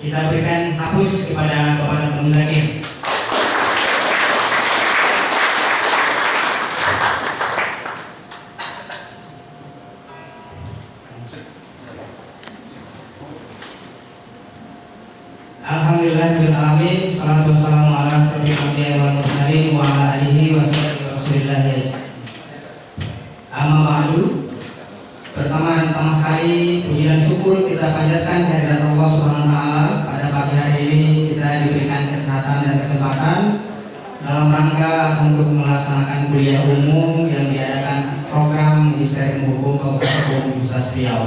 Kita berikan hapus kepada Bapak Dr. Muzakir. Alhamdulillahirrahmanirrahim. Salatu wassalamu ala asyrofil anbiya'i wal mursalin wa ala alihi wa sahbihi rasulillah. Amma ba'du. Pertama sekali puji dan syukur kita panjatkan kehadirat Allah Subhanahu wa taala. Pada pagi hari ini kita diberikan kesehatan dan kesempatan dalam rangka untuk melaksanakan kuliah umum yang diadakan program Ministeri Hukum Fakultas Hukum Universitas Riau.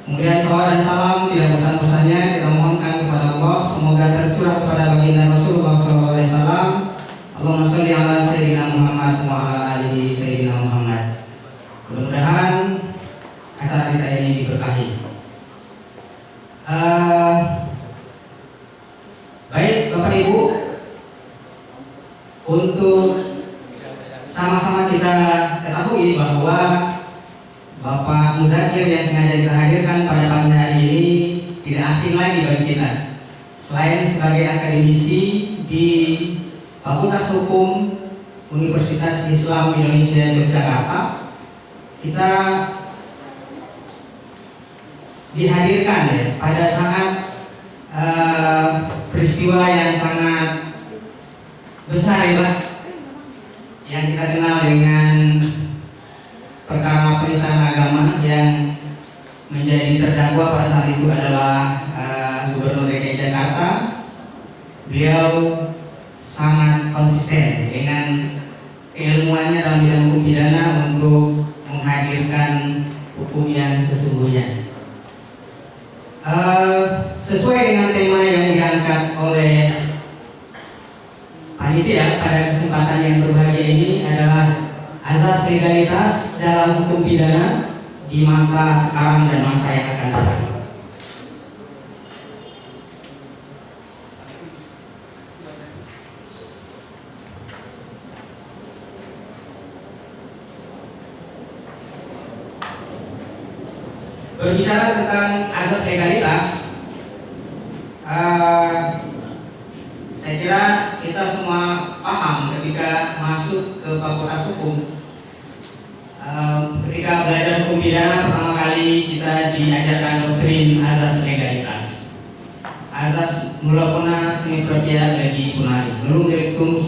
Kemudian salawat dan salam tidak bosan-bosannya kita mohonkan kepada Allah, semoga tercurah kepada baginda Rasulullah SAW. Allahumma sholli ala sayyidina Muhammad wa ala alihi sayyidina Muhammad. Mudah-mudahan acara kita ini diberkahi. Baik Bapak Ibu, untuk sama-sama kita ketahui bahwa Bapak Muzakir yang sengaja kita hadirkan pada pagi hari ini tidak asing lagi bagi kita. Selain sebagai akademisi di Fakultas Hukum Universitas Islam Indonesia Yogyakarta, kita dihadirkan ya pada saat peristiwa yang sangat besar ya Pak, yang kita kenal dengan perkara penistaan agama yang menjadi terdakwa pada saat itu adalah Gubernur DKI Jakarta. Beliau sangat konsisten dengan keilmuannya dalam bidang hukum pidana untuk menghadirkan hukum yang sesungguhnya. Sesuai dengan tema yang diangkat oleh panitia pada kesempatan yang berbahagia ini adalah azas legalitas dalam hukum pidana di masa sekarang dan masa yang akan datang. Berbicara tentang azas legalitas, saya kira kita semua paham ketika masuk ke Fakultas Hukum. Ketika belajar hukum pidana pertama kali kita diajarkan doktrin azas legalitas. Azas mula puna sine pratia lagi punari. Melung direktum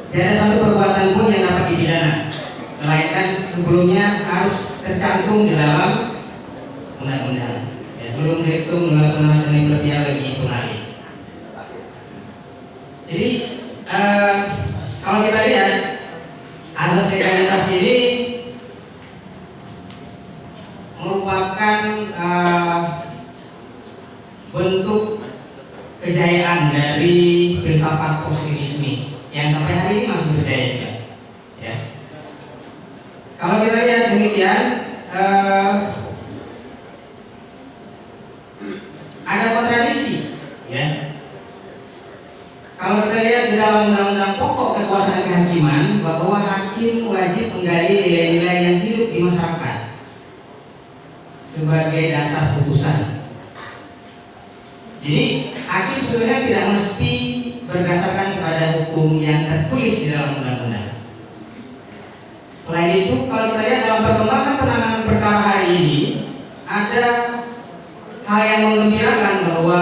tidak ada satu perbuatan pun yang dapat dipidana, melainkan sebelumnya harus tercantum di dalam undang-undang. Melung direktum mula puna sine pratia lagi punari. Jadi kalau kita lihat azas legalitas ini merupakan bentuk kejayaan dari filsafat positivisme yang sampai hari ini masih berjaya juga. Ya. Kalau kita lihat demikian, ada kontradiksi, ya. Kalau kita lihat di dalam undang-undang pokok kekuasaan kehakiman bahwa hakim wajib menggali nilai-nilai yang hidup di masyarakat sebagai dasar putusan. Jadi hakim sebetulnya tidak mesti berdasarkan kepada hukum yang tertulis di dalam undang-undang. Selain itu, kalau kita lihat dalam perkembangan penanganan perkara hari ini, ada hal yang menggembirakan bahwa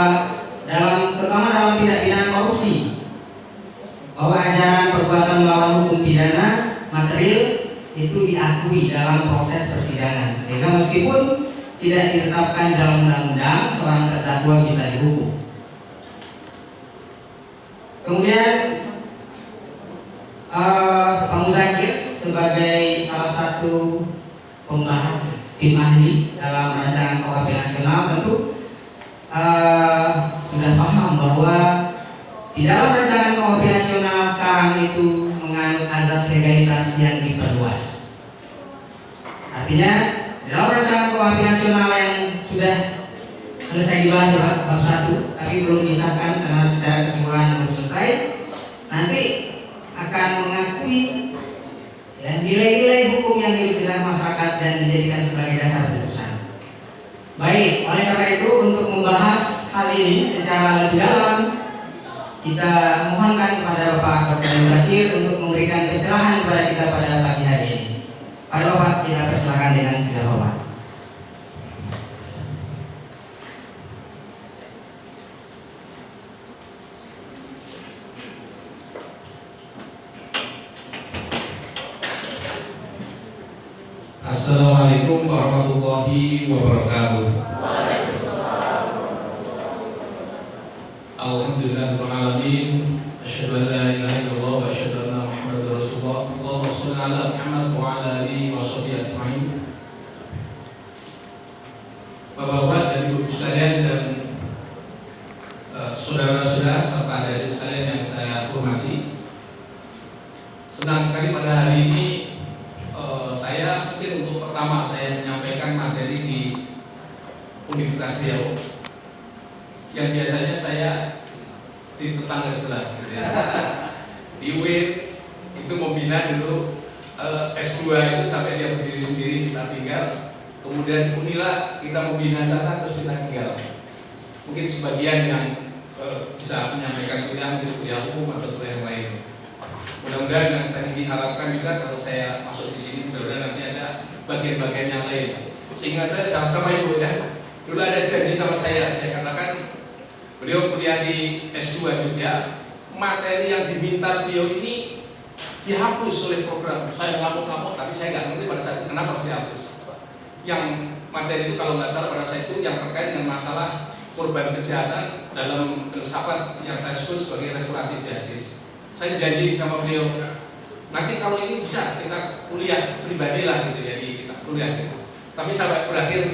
terutama dalam tindak pidana korupsi, bahwa ajaran perbuatan melawan hukum pidana material itu diakui dalam proses persidangan, sehingga meskipun tidak ditetapkan dalam undang-undang, seorang terdakwa bisa dihukum. Kemudian Pak Muzakir sebagai salah satu pembahas tim ahli dalam rancangan KUHP nasional tentu sudah paham bahwa di dalam rancangan KUHP nasional sekarang itu menganut azas legalitas yang diperluas. Artinya dalam rancangan KUHP nasional yang sudah selesai dibahas bab 1 tapi belum disahkan karena secara keseluruhan belum selesai, nanti akan mengakui dan nilai-nilai hukum yang hidup di dalam masyarakat dan dijadikan sebagai dasar putusan. Baik, oleh karena itu membahas hal ini secara lebih dalam, kita mohonkan kepada Bapak Dr. Zakir untuk memberikan pencerahan kepada kita pada pagi hari ini. Pada Bapak, kita persilakan dengan segala hormat. Assalamualaikum warahmatullahi wabarakatuh. Alhamdulillahirrahmanirrahim. Asyhadu an la ilaha illallah wa asyhadu anna Muhammadar Rasulullah. Allahumma shalli ala Muhammad wa ala alihi wa sahbihi ajma'in. Bapak-bapak dan ibu sekalian dan saudara-saudara serta adik-adik sekalian yang saya hormati, senang sekali pada hari ini saya mungkin untuk pertama saya menyampaikan materi di Universitas Riau yang biasanya saya di tetangga sebelah gitu ya. Di UIN itu membina dulu S2 itu sampai dia berdiri sendiri kita tinggal, kemudian Unila kita membina sana terus kita tinggal. Mungkin sebagian yang bisa menyampaikan kuliah hukum atau kuliah yang lain. Mudah-mudahan yang tadi diharapkan juga kalau saya masuk di sini mudah-mudahan nanti ada bagian-bagian yang lain. Sehingga saya sama-sama ibu ya, dulu ada janji sama saya katakan beliau kuliah di S2 Jogja, materi yang diminta beliau ini dihapus oleh program. Saya ngamuk-ngamuk tapi saya nggak ngerti pada saat itu kenapa harus dihapus. Yang materi itu kalau nggak salah pada saat itu yang terkait dengan masalah korban kejahatan dalam filsafat yang saya sebut sebagai restoratif justice. Saya janji sama beliau, nanti kalau ini bisa kita kuliah pribadi lah gitu, jadi kita kuliah gitu. Tapi sampai berakhir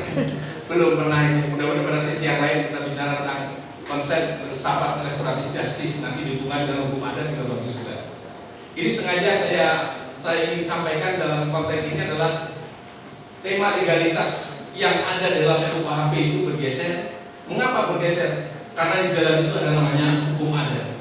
belum pernah itu. Mudah-mudahan pada sesi yang lain kita bicara tentang konsep filsafat restoratif justice, nanti dihubungkan dengan hukum adat juga bagus juga. Ini sengaja saya ingin sampaikan dalam konteks ini adalah tema legalitas yang ada dalam RUKHP itu bergeser. Mengapa bergeser? Karena di dalam itu ada namanya hukum adat.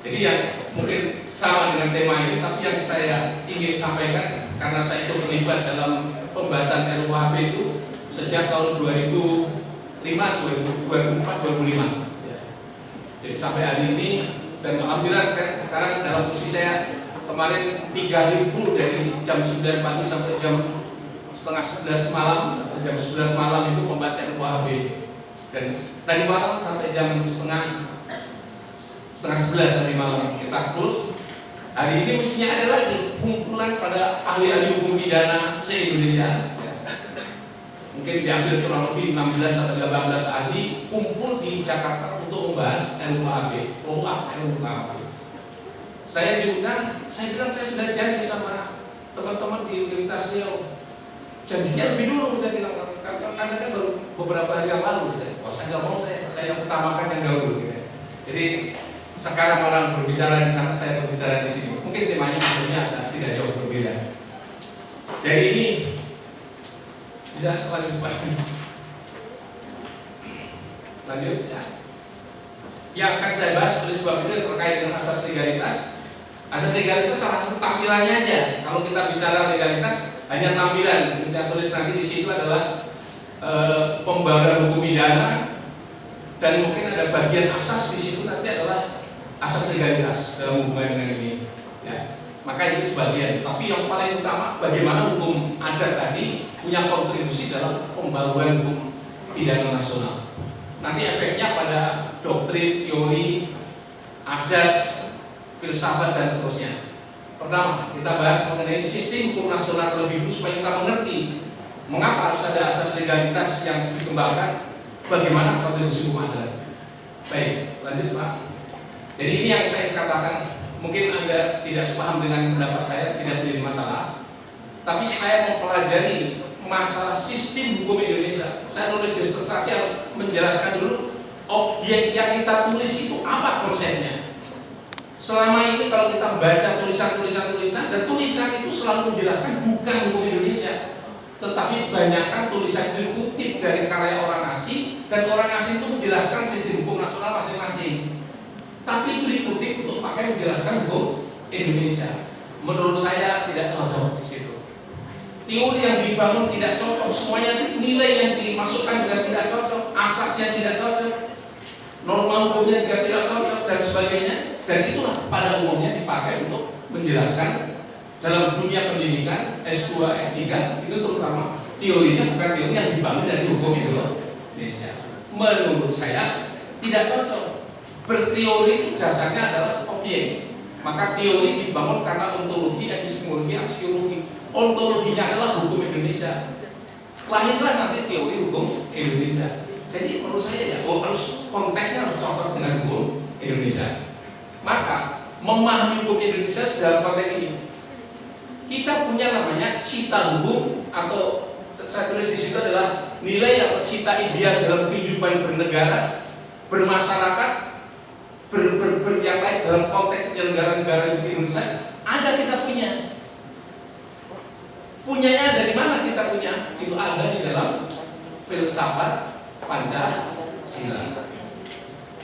Jadi yang mungkin sama dengan tema ini, tapi yang saya ingin sampaikan karena saya itu terlibat dalam pembahasan RUKHP itu sejak tahun 2005, 2004, 2005. Jadi sampai hari ini dan alhamdulillah sekarang dalam posisi saya kemarin 3 hari full dari jam 9 pagi sampai jam setengah 11 malam atau jam 11 malam itu membahas RUKHP, dan tadi malam sampai jam setengah 11 tadi malam kita close. Hari ini mestinya ada lagi kumpulan pada ahli-ahli hukum pidana se-Indonesia. Mungkin diambil kurang lebih 16 atau 18 ahli kumpul di Jakarta untuk membahas RUKHP. Saya diundang, saya bilang saya sudah janji sama teman-teman di Universitas Riau. Janjinya lebih dulu, saya bilang, karena kan baru beberapa hari yang lalu. Saya nggak mau, saya yang utamakan yang dahulu. Gitu. Jadi sekarang orang berbicara di sana, saya berbicara di sini. Mungkin temanya maksudnya tidak jauh berbeda. Jadi ini bisa lanjut Pak. Lanjut ya. Yang akan saya bahas oleh sebab itu terkait dengan asas legalitas. Asas legalitas salah satu tampilannya aja. Kalau kita bicara legalitas hanya tampilan. Saya tulis nanti di situ adalah pembaharan hukum pidana, dan mungkin ada bagian asas di situ nanti adalah asas legalitas dalam hubungan dengan ini. Ya. Maka ini sebagian. Tapi yang paling utama bagaimana hukum adat tadi punya kontribusi dalam pembangunan hukum pidana nasional. Nanti efeknya pada doktrin, teori, asas, filsafat dan seterusnya. Pertama, kita bahas mengenai sistem hukum nasional terlebih dulu supaya kita mengerti mengapa harus ada asas legalitas yang dikembangkan, bagaimana kontribusi hukum adat. Baik, lanjut Pak. Jadi ini yang saya katakan, mungkin Anda tidak sepaham dengan pendapat saya, tidak menjadi masalah. Tapi saya mempelajari masalah sistem hukum Indonesia. Saya nulis disertasi harus menjelaskan dulu objek yang kita tulis itu apa konsepnya. Selama ini kalau kita baca tulisan dan tulisan itu selalu menjelaskan bukan hukum Indonesia, tetapi banyakkan tulisan dikutip dari karya orang asing, dan orang asing itu menjelaskan sistem hukum nasional masing-masing. Tapi itu dikutip untuk pakai menjelaskan hukum Indonesia. Menurut saya tidak cocok di situ. teori yang dibangun tidak cocok, semuanya nilai yang dimasukkan juga tidak cocok, asasnya tidak cocok, norma hukumnya juga tidak cocok dan sebagainya. Dan itulah pada umumnya dipakai untuk menjelaskan dalam dunia pendidikan S2, S3 itu terutama teorinya bukan teori yang dibangun dari hukum Indonesia. Menurut saya tidak cocok. Berteori itu dasarnya adalah objek. Maka teori dibangun karena ontologi, epistemologi, aksiologi. Ontologinya adalah hukum Indonesia. Lahirlah nanti teori hukum Indonesia. Jadi menurut saya ya harus konteksnya harus cocok dengan hukum Indonesia. Maka memahami hukum Indonesia dalam konteks ini, kita punya namanya cita hukum, atau saya tulis di situ adalah nilai atau cita ideal dalam kehidupan bernegara, bermasyarakat, yang lain dalam konteks negara-negara di Indonesia. Ada kita punya. Punyanya dari mana kita punya? Itu ada di dalam filsafat Pancasila.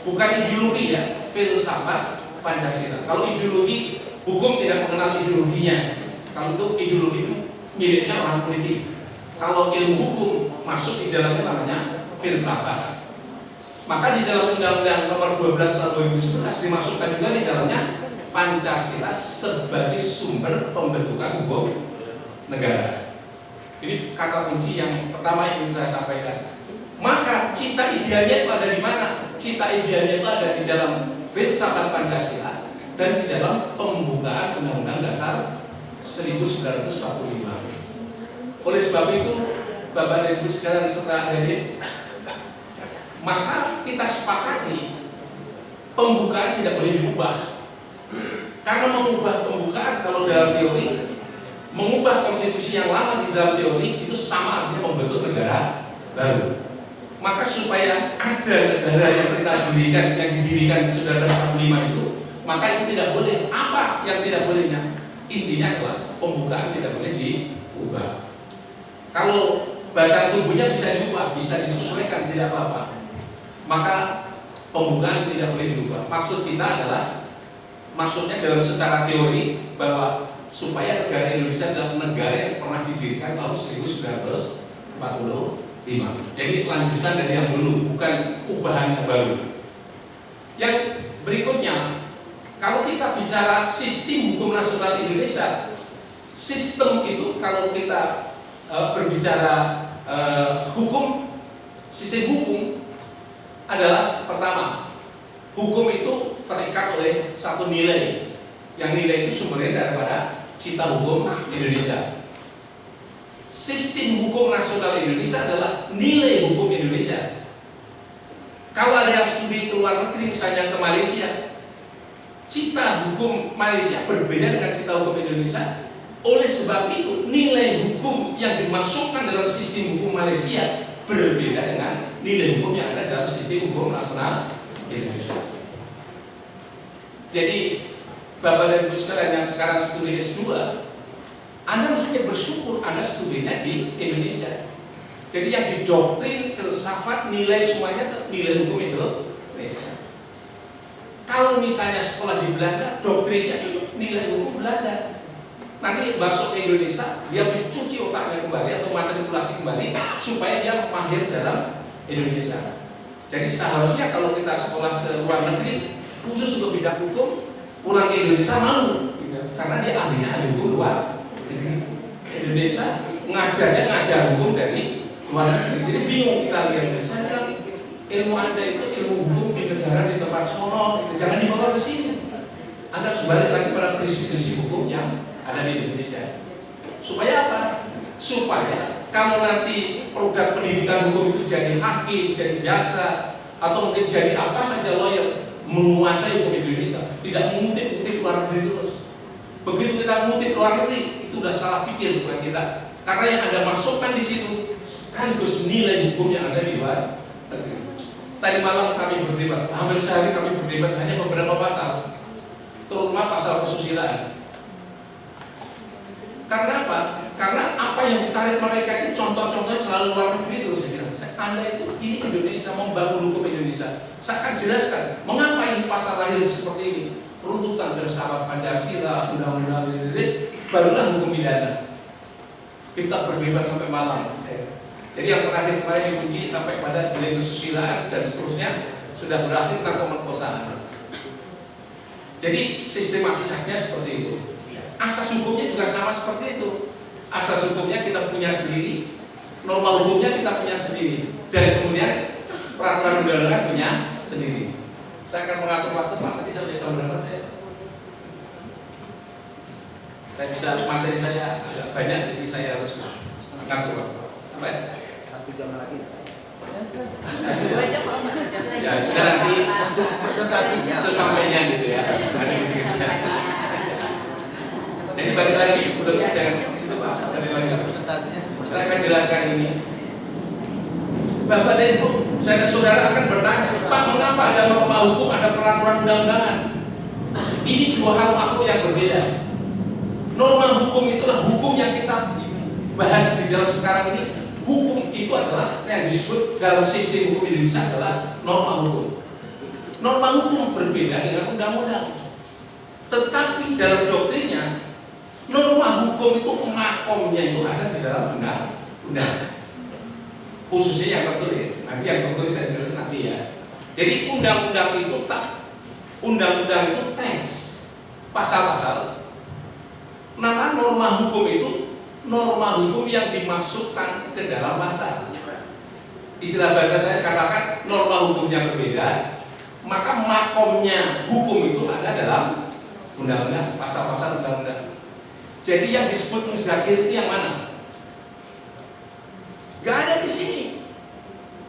Bukan ideologi ya, filsafat Pancasila. Kalau ideologi, hukum tidak mengenal ideologinya. Kalau itu ideologi itu miliknya orang politik. Kalau ilmu hukum masuk di dalamnya namanya filsafat. Maka di dalam Undang-Undang Nomor 12 Tahun 2011 dimasukkan juga di dalamnya Pancasila sebagai sumber pembentukan hukum negara. Ini kata kunci yang pertama yang ingin saya sampaikan. Maka cita idealnya itu ada di mana? Cita idealnya itu ada di dalam filsafat Pancasila dan di dalam pembukaan Undang-Undang Dasar 1945. Oleh sebab itu, Bapak dan Ibu sekalian serta adik-adik, maka kita sepakati pembukaan tidak boleh diubah. Karena mengubah pembukaan kalau dalam teori, mengubah konstitusi yang lama di dalam teori itu sama artinya membentuk negara baru. Maka supaya ada negara yang kita dirikan, yang didirikan 1945 itu, maka itu tidak boleh. Apa yang tidak bolehnya? Intinya adalah pembukaan tidak boleh diubah. Kalau batang tubuhnya bisa diubah, bisa disesuaikan, tidak apa-apa, maka pembukaan tidak boleh diubah. Maksud kita adalah, maksudnya dalam secara teori bahwa supaya negara Indonesia adalah negara yang pernah didirikan tahun 1945. Jadi lanjutan dari yang dulu, bukan ubahan yang baru. Yang berikutnya, kalau kita bicara sistem hukum nasional Indonesia, sistem itu kalau kita berbicara hukum, sistem hukum adalah pertama, hukum itu terikat oleh satu nilai, yang nilai itu sumbernya daripada cita hukum Indonesia. Sistem hukum nasional Indonesia adalah nilai hukum Indonesia. Kalau ada yang studi ke luar negeri, misalnya ke Malaysia, cita hukum Malaysia berbeda dengan cita hukum Indonesia. Oleh sebab itu, nilai hukum yang dimasukkan dalam sistem hukum Malaysia berbeda dengan nilai hukum yang ada dalam sistem hukum nasional Indonesia. Jadi, Bapak dan Ibu sekalian yang sekarang studi S2, Anda mestinya bersyukur Anda studinya di Indonesia. Jadi yang didoktrin, filsafat, nilai semuanya nilai hukum Indonesia. Kalau misalnya sekolah di Belanda, doktrinnya itu nilai hukum Belanda. Nanti masuk ke Indonesia, dia dicuci otaknya kembali atau matrikulasi kembali supaya dia mahir dalam Indonesia. Jadi seharusnya kalau kita sekolah ke luar negeri, khusus untuk bidang hukum, pulang ke Indonesia malu, karena dia ahli hukum luar Indonesia, ngajarnya ngajar hukum dari luar negeri. Jadi bingung kita lihat. Saya bilang ilmu Anda itu ilmu hukum di negara di tempat sono, jangan dibawa ke sini. Anda harus balik lagi pada prinsip-prinsip hukum yang ada di Indonesia. Supaya apa? Supaya kalau nanti produk pendidikan hukum itu jadi hakim, jadi jaksa, atau mungkin jadi apa saja lawyer, menguasai hukum Indonesia, tidak mengutip-utip luar negeri terus. Begitu kita mengutip luar negeri, itu udah salah pikir bukan kita. Karena yang ada masukkan di situ sekaligus nilai hukum yang ada di luar negeri. Tadi malam kami berdebat, hampir sehari kami berdebat hanya beberapa pasal, terutama pasal kesusilaan. Karena apa? Karena apa yang ditarik mereka itu contoh-contohnya selalu luar negeri terus. Saya bilang, Anda itu ini Indonesia, membangun hukum Indonesia. Saya akan jelaskan mengapa ini pasal lahir seperti ini. Runtutan filsafat Pancasila, undang-undang, barulah hukum pidana. kita berdebat sampai malam. Jadi yang terakhir kemarin dikunci sampai pada delik kesusilaan dan seterusnya sudah berakhir tentang pemerkosaan. Jadi sistematisasinya seperti itu. Asas hukumnya juga sama seperti itu. Asas hukumnya kita punya sendiri, norma hukumnya kita punya sendiri, dan kemudian peraturan undangan punya sendiri. Saya akan mengatur waktu, Pak. Nanti sampai jam berapa saya bisa, materi saya agak banyak, jadi saya harus mengatur waktu. Sampai 1 jam lagi. Ya sudah, nanti sesampainya gitu ya. Ada diskusinya. Jadi balik lagi sebelumnya jangan itu Pak. Balik lagi presentasinya. Saya akan jelaskan ini. Bapak dan Ibu, saya dan saudara akan bertanya, Pak, mengapa ada norma hukum, ada peraturan undang-undangan? Ini dua hal makhluk yang berbeda. Norma hukum itulah hukum yang kita bahas di dalam sekarang ini. Hukum itu adalah yang disebut dalam sistem hukum Indonesia adalah norma hukum. Norma hukum berbeda dengan undang-undang. Tetapi dalam doktrinnya, norma hukum itu makomnya itu ada di dalam undang-undang. Khususnya yang tertulis. Nanti yang tertulis saya tulis nanti ya. Jadi undang-undang itu undang-undang itu teks, pasal-pasal. Nama norma hukum itu norma hukum yang dimasukkan ke dalam pasal. Istilah bahasa saya katakan norma hukumnya berbeda, maka makomnya hukum itu ada dalam undang-undang, pasal-pasal undang-undang. Jadi yang disebut muzakir itu yang mana? Gak ada di sini.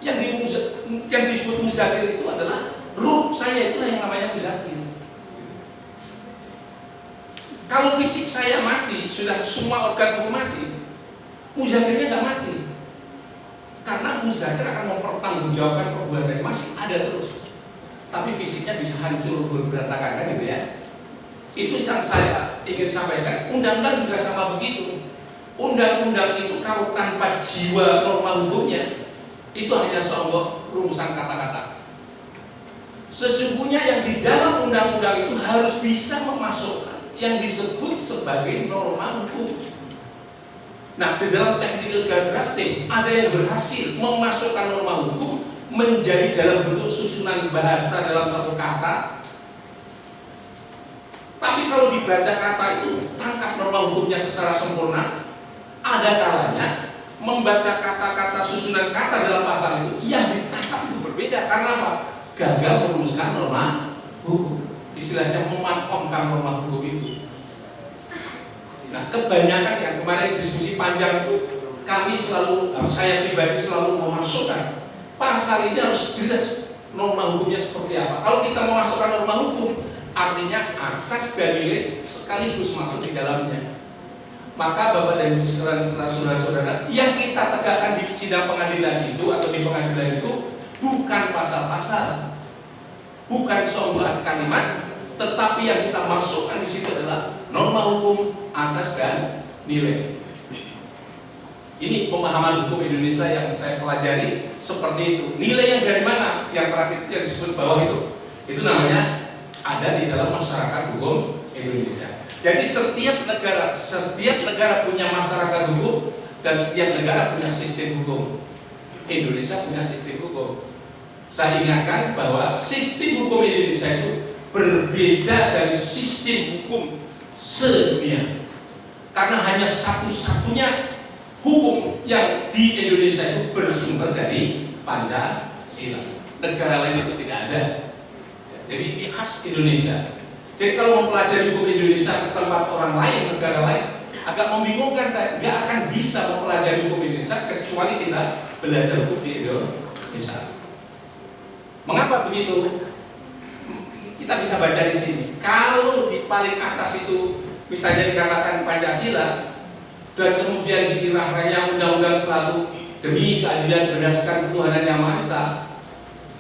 Yang disebut muzakir itu adalah ruh saya, itulah yang namanya muzakir. Kalau fisik saya mati, sudah semua organ tubuh mati, muzakirnya gak mati. Karena muzakir akan mempertanggungjawabkan perbuatan masih ada terus. Tapi fisiknya bisa hancur berantakan kan gitu ya. Itu yang saya ingin sampaikan. Undang-undang juga sama begitu. Undang-undang itu kalau tanpa jiwa norma hukumnya, itu hanya seonggok rumusan kata-kata. Sesungguhnya yang di dalam undang-undang itu harus bisa memasukkan yang disebut sebagai norma hukum. Nah, di dalam technical drafting ada yang berhasil memasukkan norma hukum menjadi dalam bentuk susunan bahasa dalam satu kata. Tapi kalau dibaca kata itu tangkap norma hukumnya secara sempurna. Ada kalanya membaca kata-kata susunan kata dalam pasal itu yang ditangkap itu berbeda. Karena apa? Gagal merumuskan norma hukum. Istilahnya memakomkan norma hukum itu. Nah, kebanyakan yang kemarin diskusi panjang itu kami selalu, saya pribadi selalu memasukkan pasal ini harus jelas norma hukumnya seperti apa. Kalau kita memasukkan norma hukum, artinya asas dan nilai sekaligus masuk di dalamnya. Maka Bapak dan Ibu sekalian serta saudara-saudara, yang kita tegakkan di sidang pengadilan itu atau di pengadilan itu bukan pasal-pasal, bukan sebuah kalimat, tetapi yang kita masukkan di situ adalah norma hukum, asas dan nilai. Ini pemahaman hukum Indonesia yang saya pelajari seperti itu. Nilai yang dari mana? Yang terakhir yang disebut bawah itu namanya ada di dalam masyarakat hukum Indonesia. Jadi setiap negara punya masyarakat hukum dan setiap negara punya sistem hukum. Indonesia punya sistem hukum. Saya ingatkan bahwa sistem hukum Indonesia itu berbeda dari sistem hukum sedunia. Karena hanya satu-satunya hukum yang di Indonesia itu bersumber dari Pancasila. Negara lain itu tidak ada. Jadi ini khas Indonesia. Jadi kalau mempelajari hukum Indonesia ke tempat orang lain, negara lain, agak membingungkan saya. Nggak akan bisa mempelajari hukum Indonesia kecuali kita belajar hukum di Indonesia. Mengapa begitu? Kita bisa baca di sini. Kalau di paling atas itu misalnya dikatakan Pancasila dan kemudian diirah-raya undang-undang selalu demi keadilan berdasarkan ketuhanan yang Maha Esa,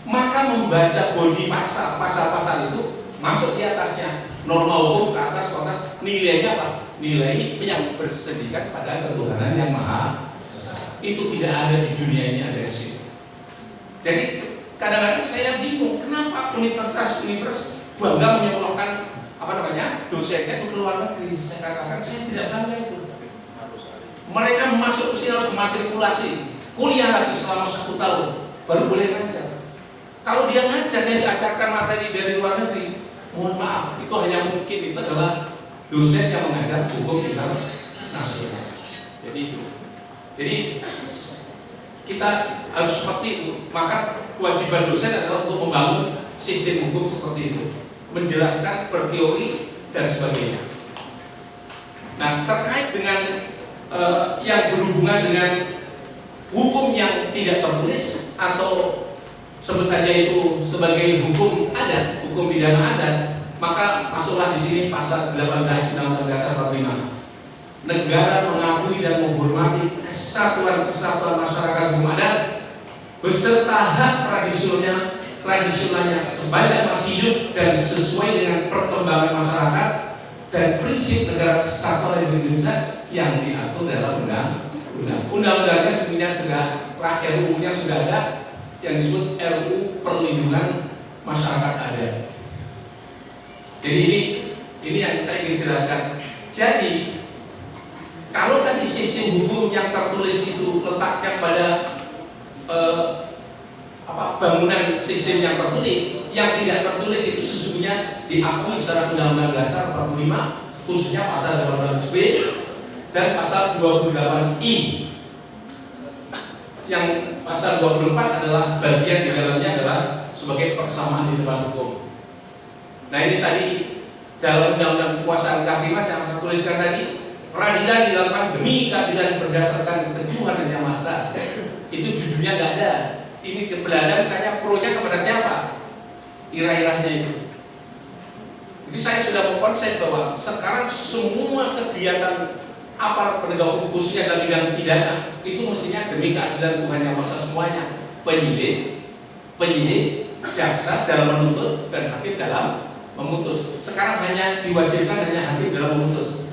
maka membaca bodi pasal-pasal itu masuk di atasnya norma hukum ke atas, nilainya apa? Nilai yang bersedikat pada ketuhanan yang Maha Esa. Itu tidak ada di dunia ini, ada di sini. Jadi kadang-kadang saya bingung kenapa universitas bangga menyekolahkan dosennya itu ke luar negeri. Saya katakan saya tidak bangga itu. Mereka masuk ke sini harus matrikulasi, kuliah lagi selama 1 tahun, baru boleh ngajar. Kalau dia ngajar yang diajarkan materi dari luar negeri, mohon maaf, itu hanya mungkin itu adalah dosen yang mengajar hukum internasional. Jadi itu. Jadi kita harus seperti itu. Maka kewajiban dosen adalah untuk membangun sistem hukum seperti itu, menjelaskan per teori dan sebagainya. Nah, terkait dengan yang berhubungan dengan hukum yang tidak tertulis atau sebut saja itu sebagai hukum adat, hukum pidana adat, maka masuklah di sini pasal 18 Undang-Undang Dasar 45. Negara mengakui dan menghormati kesatuan masyarakat hukum adat beserta hak tradisionalnya sepanjang masih hidup dan sesuai dengan perkembangan masyarakat dan prinsip negara kesatuan Indonesia yang diatur dalam undang-undangnya. Sebenarnya sudah, RUU-nya sudah ada yang disebut RUU Perlindungan Masyarakat Adat. Jadi ini yang saya ingin jelaskan. Jadi kalau tadi sistem hukum yang tertulis itu letaknya pada bangunan sistem yang tertulis, yang tidak tertulis itu sesungguhnya diakui secara Undang-Undang Dasar 45, khususnya pasal 18B dan pasal 28I. Yang pasal 24 adalah bagian di dalamnya adalah sebagai persamaan di depan hukum. Nah, ini tadi dalam Undang-Undang Kekuasaan Kehakiman yang saya tuliskan tadi, peradilan dilakukan demi keadilan berdasarkan ketuhanan dan yang maha esa. Itu judulnya nggak ada. Ini keberadaan misalnya pro-nya kepada siapa? Irah-irahnya itu. Jadi saya sudah mengkonsep bahwa sekarang semua kegiatan aparat penegak hukum khususnya dalam bidang pidana itu mestinya demi keadilan Tuhan yang maha esa semuanya. Penyidik, jaksa dalam menuntut dan hakim dalam memutus. Sekarang hanya diwajibkan hanya hakim dalam memutus.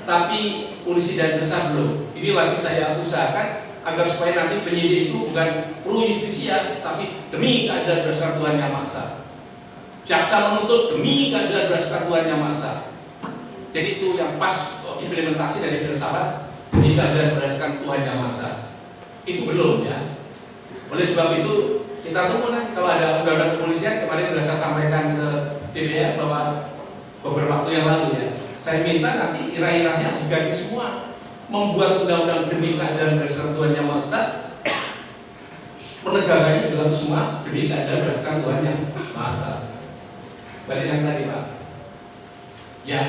Tapi polisi dan jaksa belum. Ini lagi saya usahakan agar supaya nanti penyidik itu bukan pro justisia, tapi demi keadilan berdasarkan Tuhan yang maha esa. Jaksa menuntut demi keadilan berdasarkan Tuhan yang maha esa. Jadi itu yang pas implementasi dari filsafat demi keadilan berdasarkan Tuhan yang maha esa. Itu belum ya. Oleh sebab itu kita tunggu nanti kalau ada undang-undang kepolisian. Kemarin sudah saya sampaikan ke DPR bahwa beberapa waktu yang lalu ya, saya minta nanti irah-irahnya digaji semua, membuat undang-undang demi keadilan berdasarkan Tuhan yang maha esa, penegakannya dalam semua demi keadilan berdasarkan Tuhan yang maha esa. Balik yang tadi Pak. Ya,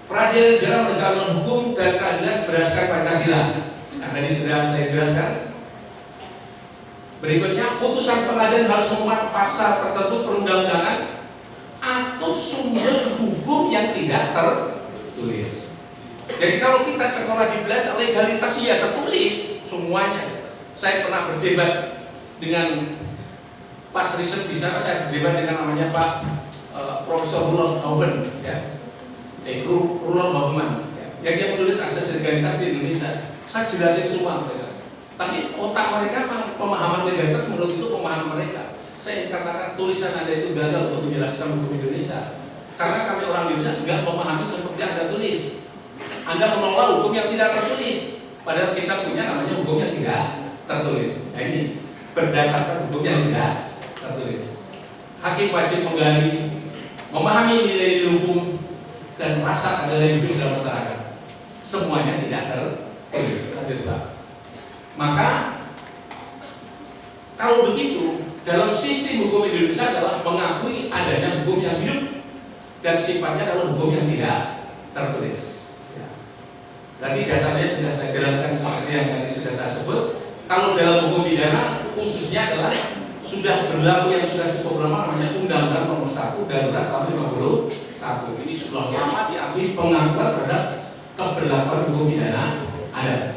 peradilan negara menegakkan hukum dan keadilan berdasarkan Pancasila. Yang tadi sudah saya jelaskan. Berikutnya, putusan pengadilan harus memuat pasal tertentu perundang-undangan atau sumber hukum yang tidak tertulis. Jadi kalau kita sekolah di Belanda, legalitas ya tertulis semuanya. Saya pernah berdebat dengan pas riset di sana, saya berdebat dengan namanya Pak Profesor Rudolf Hoffmann, ya, Rudolf Hoffmann, ya, yang dia menulis asas legalitas di Indonesia. Saya jelasin semua mereka. Tapi otak mereka, pemahaman legalitas menurut itu pemahaman mereka. Saya katakan tulisan Anda itu gagal untuk menjelaskan hukum Indonesia, karena kami orang Indonesia nggak memahami seperti Anda tulis. Anda menolak hukum yang tidak tertulis, padahal kita punya namanya hukum yang tidak tertulis. Nah ini berdasarkan hukum yang tidak tertulis. Hakim wajib menggali, memahami nilai-nilai hukum dan rasa keadilan hidup dalam masyarakat. Semuanya tidak tertulis. Lanjut Pak. Maka kalau begitu, dalam sistem hukum Indonesia adalah mengakui adanya hukum yang hidup dan sifatnya adalah hukum yang tidak tertulis. Tadi dasarnya sudah saya jelaskan seperti yang tadi sudah saya sebut. Kalau dalam hukum pidana khususnya adalah sudah berlaku yang sudah cukup lama, namanya Undang-Undang Nomor 1 Darurat tahun 51. Ini sudah lama diakui pengakuan terhadap keberlakuan hukum pidana ada.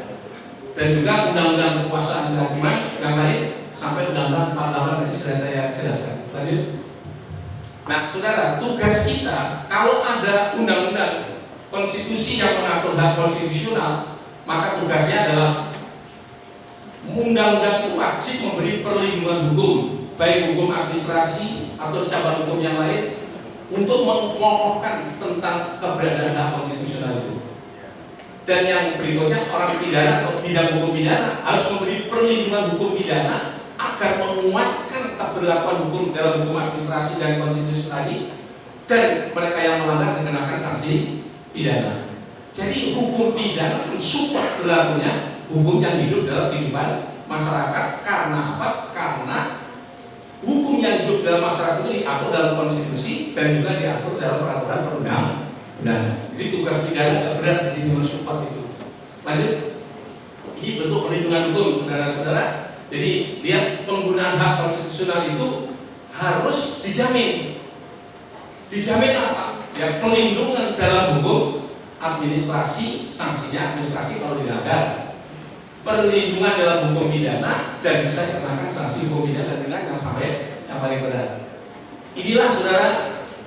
Dan juga Undang-Undang Kekuasaan Kehakiman yang lain sampai Undang-Undang 48 tadi sudah saya jelaskan. Lanjut. Nah, saudara, tugas kita kalau ada undang-undang konstitusi yang mengatur hak konstitusional, maka tugasnya adalah undang-undang itu wajib memberi perlindungan hukum, baik hukum administrasi atau cabang hukum yang lain, untuk mengokohkan tentang keberadaan hak konstitusional itu. Dan yang berikutnya, orang pidana atau bidang hukum pidana harus memberi perlindungan hukum pidana agar menguatkan keberlakuan hukum dalam hukum administrasi dan konstitusi tadi, dan mereka yang melanggar dikenakan sanksi pidana. Jadi hukum pidana mensupport berlakunya hukum yang hidup dalam kehidupan masyarakat. Karena apa? Karena hukum yang hidup dalam masyarakat itu diatur dalam konstitusi dan juga diatur dalam peraturan perundang-undangan. Jadi tugas pidana agak berat di sini mensupport itu. Lanjut. Ini bentuk perlindungan hukum, saudara-saudara. Jadi lihat, penggunaan hak konstitusional itu harus dijamin. Dijamin apa? Ya, pelindungan dalam hukum administrasi, sanksinya administrasi kalau dilanggar. Perlindungan dalam hukum pidana dan bisa dikenakan sanksi hukum pidana dengan yang sampai yang paling berat. Inilah saudara,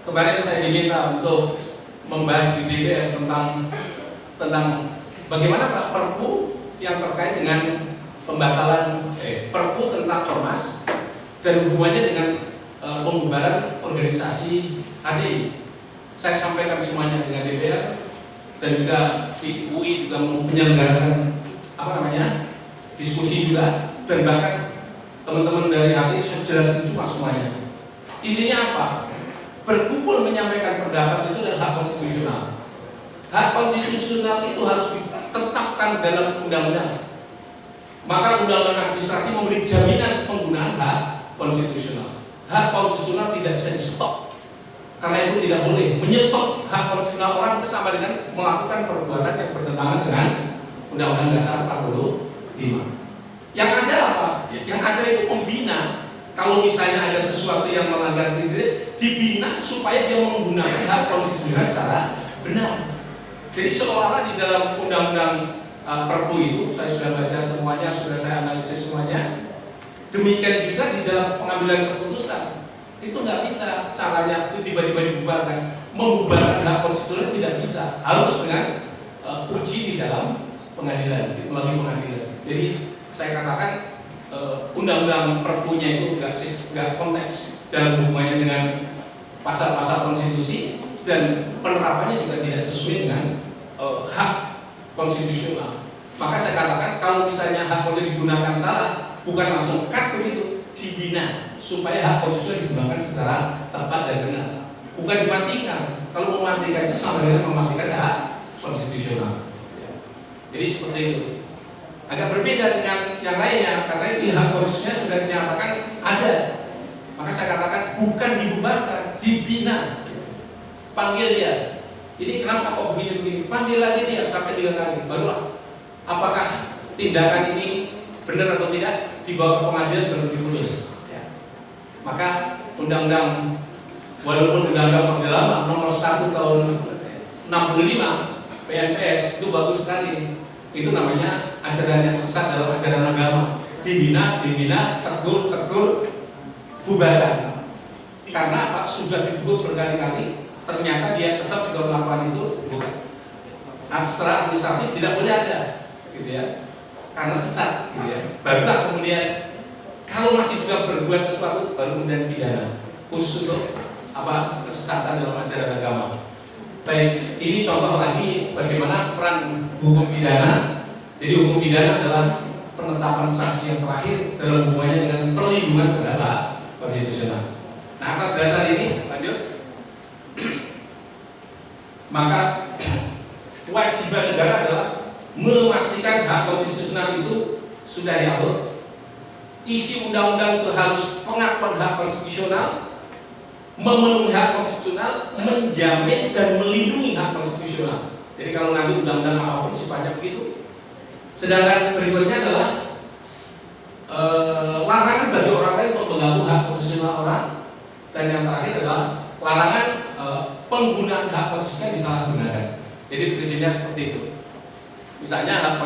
kemarin saya diminta untuk membahas di DPR tentang bagaimana Pak Perpu yang terkait dengan pembatalan Perpu tentang ormas dan hubungannya dengan pembubaran organisasi HTI. Saya sampaikan semuanya dengan DPR, dan juga di UI juga menyelenggarakan diskusi juga, dan bahkan teman-teman dari HTI sudah jelasin cuma semuanya. Intinya apa? Berkumpul menyampaikan pendapat itu adalah hak konstitusional. Hak konstitusional itu harus ditetapkan dalam undang-undang. Maka undang-undang administrasi memberi jaminan penggunaan hak konstitusional. Hak konstitusional tidak bisa di-stop. Karena itu tidak boleh menyetop hak konstitusional orang bersama dengan melakukan perbuatan yang bertentangan dengan Undang-Undang Dasar 45. Yang ada apa? Yang ada itu pembina. Kalau misalnya ada sesuatu yang melanggar itu, dibina supaya dia menggunakan hak konstitusional secara benar. Jadi seolah-olah di dalam undang-undang Perpu itu, saya sudah baca semuanya, sudah saya analisis semuanya. Demikian juga di dalam pengambilan keputusan, itu nggak bisa caranya tiba-tiba dibubarkan. Membubarkan hak konstitusional tidak bisa, harus dengan uji di dalam pengadilan, melalui pengadilan. Jadi saya katakan undang-undang Perpunya itu nggak konteks dalam hubungannya dengan pasal-pasal konstitusi, dan penerapannya juga tidak sesuai dengan hak konstitusional. Maka saya katakan kalau misalnya hak konstitusional digunakan salah, bukan langsung cut begitu, dibina supaya hak konstitusional digunakan secara tepat dan benar, bukan dimatikan. Kalau mematikan itu sama dengan mematikan hak konstitusional. Jadi seperti itu. Agak berbeda dengan yang lainnya, karena ini hak konstitusinya sudah dinyatakan ada. Maka saya katakan bukan dibubarkan, dibina. Panggil dia. Ini kenapa kok begini-begini? Panggil lagi dia sampai 3 kali. Barulah apakah tindakan ini benar atau tidak, dibawa ke pengadilan baru diputus. Ya. Maka undang-undang, walaupun undang-undang Orde Lama nomor 1 tahun 65 PNPS itu bagus sekali. Itu namanya ajaran yang sesat dalam ajaran agama. Dibina, tegur, bubarkan. Karena Pak sudah ditegur berkali-kali, ternyata dia tetap juga melakukan itu. Astra administratif tidak boleh ada, gitu ya. Karena sesat, gitu ya. Barulah kemudian kalau masih juga berbuat sesuatu, baru kemudian pidana. Khusus untuk kesesatan dalam ajaran agama. Baik, ini contoh lagi bagaimana peran hukum pidana. Jadi hukum pidana adalah penetapan sanksi yang terakhir dalam hubungannya dengan perlindungan terhadap konstitusional. Nah, atas dasar ini, lanjut. Maka kewajiban negara adalah memastikan hak konstitusional itu sudah diatur. Isi undang-undang itu harus pengakuan hak konstitusional, memenuhi hak konstitusional, menjamin dan melindungi hak konstitusional. Jadi kalau nanti undang-undang apapun sifatnya begitu. Sedangkan berikutnya adalah larangan bagi orang lain untuk mengganggu hak konstitusional orang, dan yang terakhir adalah larangan penggunaan hak konstitusional disalahgunakan. Jadi prinsipnya seperti itu. Misalnya hak